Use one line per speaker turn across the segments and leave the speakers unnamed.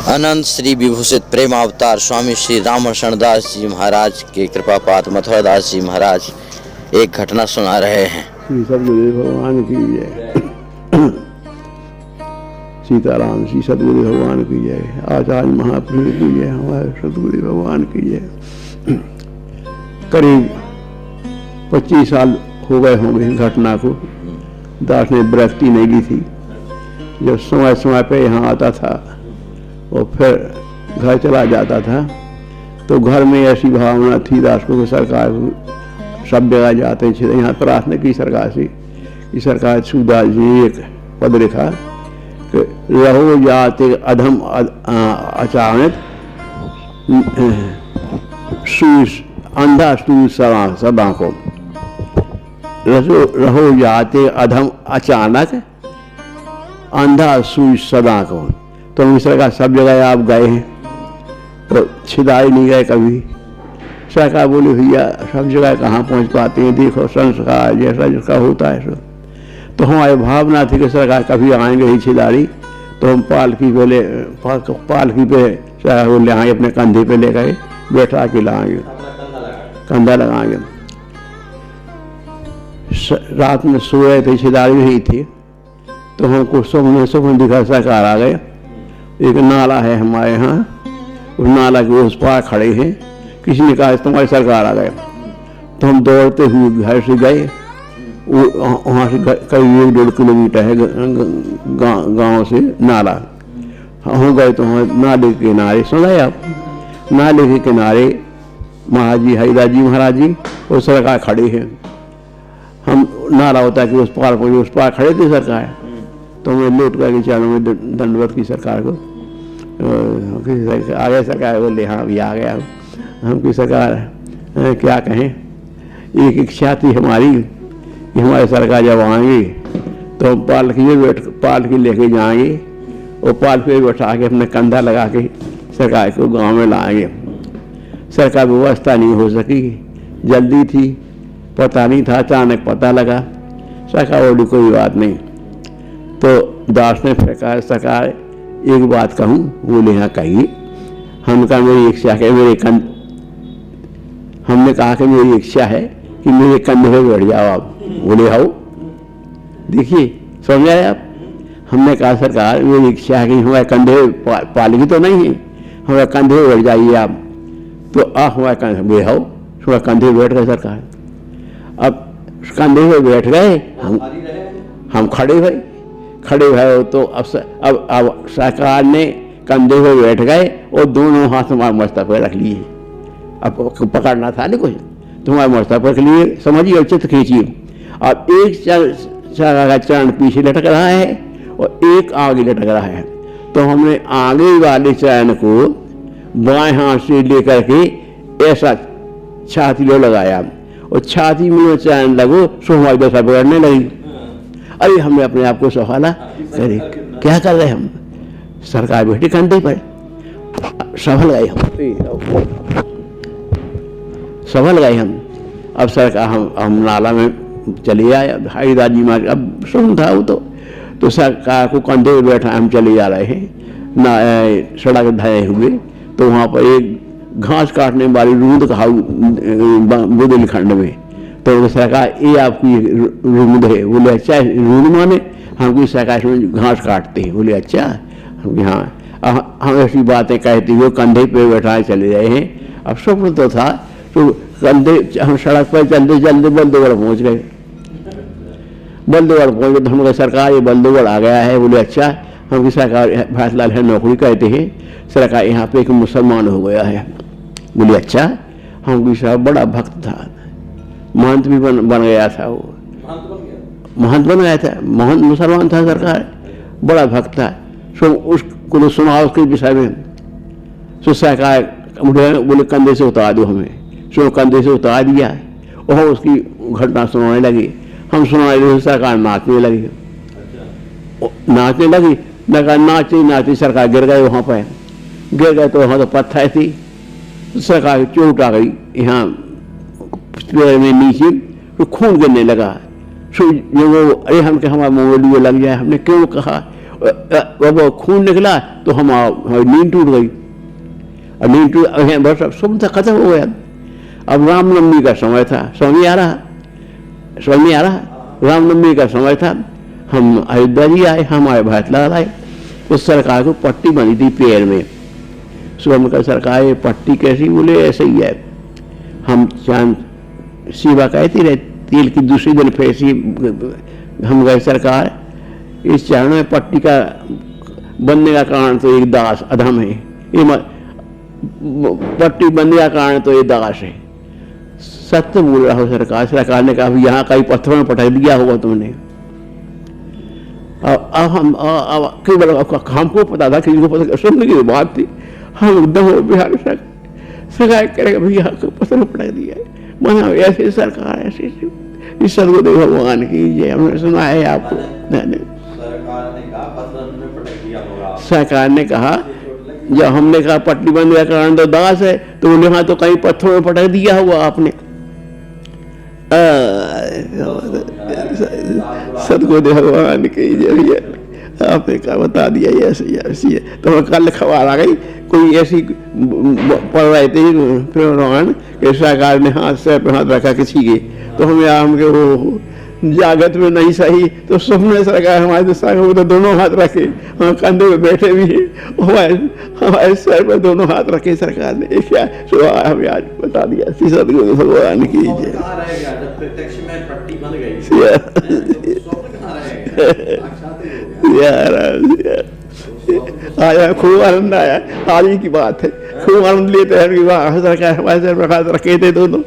अनंत श्री विभूषित प्रेमावतार स्वामी श्री रामशरण दास जी महाराज के कृपापात मथुरा दास जी महाराज एक घटना सुना रहे हैं।
श्री सतगुरु भगवान की जय। सीताराम श्री सतगुरु भगवान की जय। आचार्य महाप्रभु की जय। हमारे सतगुरु भगवान की जय। करीब 25 साल हो गए होंगे इस घटना को। दास ने विरक्ति नहीं ली थी। जब समय समय पे यहाँ आता था और फिर घर चला जाता था तो घर में ऐसी भावना थी दास को कि सरकार सब जगह जाते थे। यहाँ प्रार्थना की सरकार से कि सरकार सूदास जी एक पद लिखा कि रहो जाते अधम अचानक अंधा सूज सदा को रहो जाते अधम अचानक अंधा सूज सदा को। तो सरकार सब जगह आप गए हैं तो छिदाई नहीं गए कभी। सरकार बोली भैया सब जगह कहाँ पहुँच पाते हैं, देखो संस्कार जैसा जिसका होता है सो। तो हमारी भावना थी कि सरकार कभी आएंगे ही छिदारी तो हम पालकी पे चाहे वो ले आए अपने कंधे पे ले गए बैठा के लाएंगे, कंधा लगाएंगे। रात में सो रहे थे, छिदारी नहीं थी तो हमको सुबह दिखा सरकार आ गए। एक नाला है हमारे यहाँ, उस नाला के उस पार खड़े हैं। किसी ने कहा तुम्हारी सरकार आ गए। तो हम दौड़ते हुए घर से गए। वहाँ से करीब 1-1.5 किलोमीटर है गांव से नाला। हम गए तो नाले के किनारे सुना आप, नाले के किनारे महाराज जी हरिदास जी महाराज जी और सरकार खड़े हैं। हम नाला होता है कि उस पार खड़े थे सरकार। तो मैं लौट करके चरणों में दंडवत की सरकार को। आ गया सरकार बोले हाँ अभी आ गया। हम की सरकार क्या कहें, एक इच्छा थी हमारी कि हमारे सरकार जब आएंगे तो हम पालकी लेके जाएंगे और पालकी पे बैठा के अपने कंधा लगा के सरकार को गांव में लाएंगे। सरकार व्यवस्था नहीं हो सकी, जल्दी थी, पता नहीं था, अचानक पता लगा। सरकार बोली कोई बात नहीं। तो दास ने फिर सरकार एक बात कहूँ, बोले हाँ कहिए। हमने कहा मेरी इच्छा है हमने कहा कि मेरी इच्छा है कि मेरे कंधे पे बैठ जाओ आप। बोले हाउ, देखिए समझ आए आप। हमने कहा सरकार मेरी इच्छा है कि हमारे कंधे पालकी तो नहीं है, हमारे कंधे पे बैठ जाइए आप। तो हमारे कंधे बोले हाउ, हमारे कंधे बैठ गए सरकार। अब कंधे पे बैठ गए, हम खड़े भए तो अब सरकार ने कंधे पे बैठ गए और दोनों हाथ हमारे मस्तक पे रख लिए। अब पकड़ना था नहीं कुछ, तो हमारे मस्तक पर रख लिए, समझिए और चित्त खींचिए। अब एक चरण पीछे लटक रहा है और एक आगे लटक रहा है। तो हमने आगे वाले चरण को बाएं हाथ से लेकर के ऐसा छाती में लगाया और छाती में चरण लगो सो हमारी दशा बिगड़ने लगी। अरे हमने अपने आप को संभाला, करे क्या कर रहे हम। सरकार बैठी कंधे पर, संभल गए हम। अब सरकार हम नाला में चले आए। हरिदास जी महाराज अब सुन था वो तो सरकार को कंधे पर बैठा हम चले जा रहे हैं सड़क ढाए हुए। तो वहाँ पर एक घास काटने वाली रूंद कहा बुंदेलखंड में। तो सरकार ये आपकी रूंद है। बोले अच्छा रूंद माने हमको सरकार में घास काटते हैं। बोले अच्छा हाँ। हम ऐसी बातें कहती हुए कंधे पे बैठाए चले रहे हैं। अब स्वप्न तो था तो कंधे हम सड़क पर चलते बल्दोगढ़ पहुँच गए। तो हम सरकार ये बल्दोगढ़ आ गया है। बोले अच्छा, हम सरकार फैसला है नौकरी कहते हैं, सरकार यहाँ पे एक मुसलमान हो गया है। बोले अच्छा। हम साहब बड़ा भक्त था, महंत भी बन गया था। वो महंत बन गया था, महंत मुसलमान था। सरकार बड़ा भक्त था। सो उसको सुना उसके विषय में। सो सरकार बोले कंधे से उतार दो हमें। सो कंधे से उतार दिया और उसकी घटना सुनाने लगी। हम सुनाने लगे, सरकार नाचने लगी। नाचते सरकार गिर गए। वहाँ पर गिर गए तो वहाँ तो पत्थर थी। सरकार चोट आ गई यहाँ पैर में नीचे, तो खून गिरने लगा। सो जो वो अरे हम हमारा मोबाइल लग जाए, हमने क्यों कहा। वो खून निकला तो हमारी नींद टूट गई, और नींद टूट बस अब सब खत्म हो गया। अब रामनवमी का समय था, समझ में आ रहा, रामनवमी का समय था। हम अयोध्या जी आए, हमारे भैतलाल आए, उस सरकार को पट्टी बनी थी पैर में। सुबह का सरकार ये पट्टी कैसी, बोले ऐसे ही है। हम चांद शिवा कहती रहे, तेल की दूसरी दिन फैसी हम गए सरकार, इस चरण में पट्टी का बनने का कारण तो एक दास अधम है, ये पट्टी बनने का कारण तो ये दास है। सत्य बोल रहा हो सरकार। सरकार ने कहा यहाँ कई पत्थरों में पटक दिया होगा तुमने। अब हमको पता था, किसी को पता सुनने की बात थी, हम एकदम बिहार सरकार करेगा भैया पत्थर में पटक दिया है, मना ऐसी सरकार ऐसी। इस सदगुरुदेव भगवान की जय। हमने सुना है आपको, सरकार ने कहा जब हमने कहा पट्टी बंद का कारण तो दास है, तो बोले हाँ तो कहीं पत्थरों में पटक दिया हुआ आपने। सदगुरुदेव भगवान की जय। आपने कहा बता दिया ऐसे ऐसी है। तो कल खबर आ गई, कोई ऐसी पढ़ रहे थे प्रमाण कि सरकार ने हाथ से पे हाथ रखा किसी के, तो हमें आम के वो जागत में नहीं सही तो सपने सरकार हमारे तो दोनों हाथ रखे, हम कंधे पे बैठे भी हैं, हमारे सर पर दोनों हाथ रखे सरकार ने। क्या सुबह हमें आज बता दिया। सदगुरु भगवान की जय। आया खूब आनंद आया, आज ही की बात है, खूब आनंद लेते हैं। सरकार हमारे सर पर हाथ रखे थे दोनों,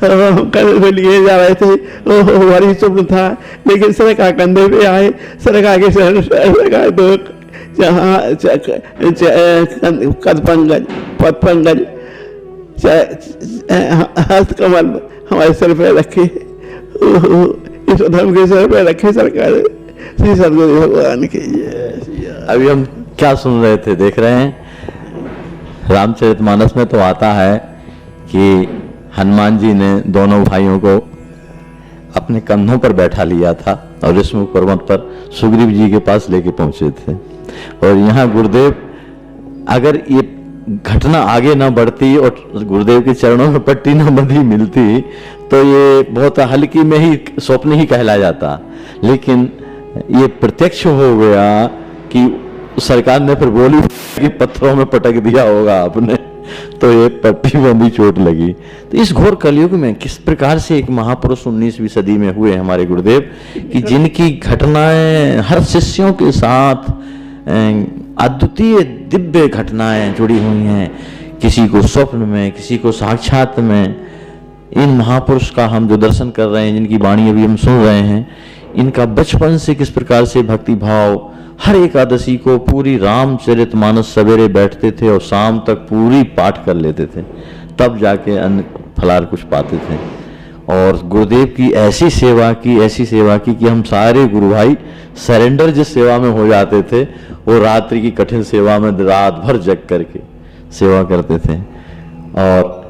कंधे लिए जा रहे थे, हमारी स्वप्न था, लेकिन सरकार कंधे पे आए, सरकार के सरकार दो कद पंकज पद पंकज हस्त कमल हमारे सर पे रखे, इस धर्म के सर पे रखे सरकार। श्री सदगुरु भगवान की जय।
अभी हम क्या सुन रहे थे, देख रहे हैं रामचरितमानस में तो आता है कि हनुमान जी ने दोनों भाइयों को अपने कंधों पर बैठा लिया था और ऋषमुख पर्वत पर सुग्रीव जी के पास लेके पहुंचे थे। और यहाँ गुरुदेव, अगर ये घटना आगे ना बढ़ती और गुरुदेव के चरणों में पट्टी ना बंधी मिलती तो ये बहुत हल्की में ही स्वप्न ही कहला जाता। लेकिन ये प्रत्यक्ष हो गया कि सरकार ने फिर बोली कि पत्थरों में पटक दिया होगा आपने, तो ये पट्टी बंदी चोट लगी। तो इस घोर कलयुग में किस प्रकार से एक महापुरुष 19वीं सदी में हुए हमारे गुरुदेव, कि जिनकी घटनाएं हर शिष्यों के साथ अद्वितीय दिव्य घटनाएं जुड़ी हुई हैं, किसी को स्वप्न में, किसी को साक्षात में। इन महापुरुष का हम जो दर्शन कर रहे हैं, जिनकी वाणी अभी हम सुन रहे हैं, इनका बचपन से किस प्रकार से भक्ति भाव, हर एकादशी को पूरी रामचरितमानस सवेरे बैठते थे और शाम तक पूरी पाठ कर लेते थे, तब जाके अन्न फलार कुछ पाते थे। और गुरुदेव की ऐसी सेवा की कि हम सारे गुरु भाई सरेंडर जिस सेवा में हो जाते थे, वो रात्रि की कठिन सेवा में रात भर जग करके सेवा करते थे। और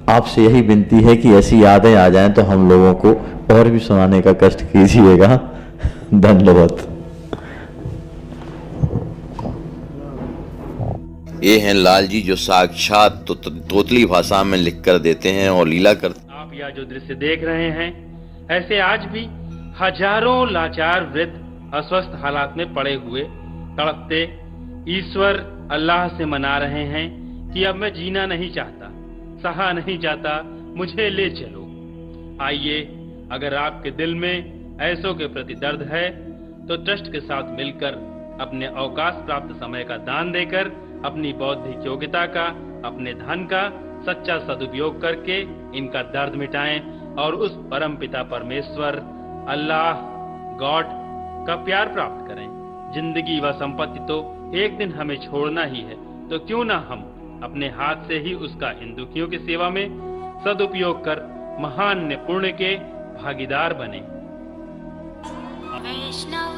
आपसे यही विनती है कि ऐसी यादें आ जाएं तो हम लोगों को और भी सुनाने का कष्ट कीजिएगा। धन्यवाद।
ये हैं लाल जी जो साक्षात तोतली भाषा में लिख कर देते हैं और लीला करते।
आप यह जो दृश्य देख रहे हैं, ऐसे आज भी हजारों लाचार वृद्ध अस्वस्थ हालात में पड़े हुए तड़पते ईश्वर अल्लाह से मना रहे हैं कि अब मैं जीना नहीं चाहता, सहा नहीं जाता, मुझे ले चलो। आइए, अगर आपके दिल में ऐसों के प्रति दर्द है तो ट्रस्ट के साथ मिलकर अपने अवकाश प्राप्त समय का दान देकर अपनी बौद्धिक योग्यता का, अपने धन का सच्चा सदुपयोग करके इनका दर्द मिटाएं और उस परम पिता परमेश्वर अल्लाह गॉड का प्यार प्राप्त करें। जिंदगी व संपत्ति तो एक दिन हमें छोड़ना ही है, तो क्यों ना हम अपने हाथ से ही उसका इन दुखियों की सेवा में सदुपयोग कर महान पुण्य के भागीदार बने।
वैष्णव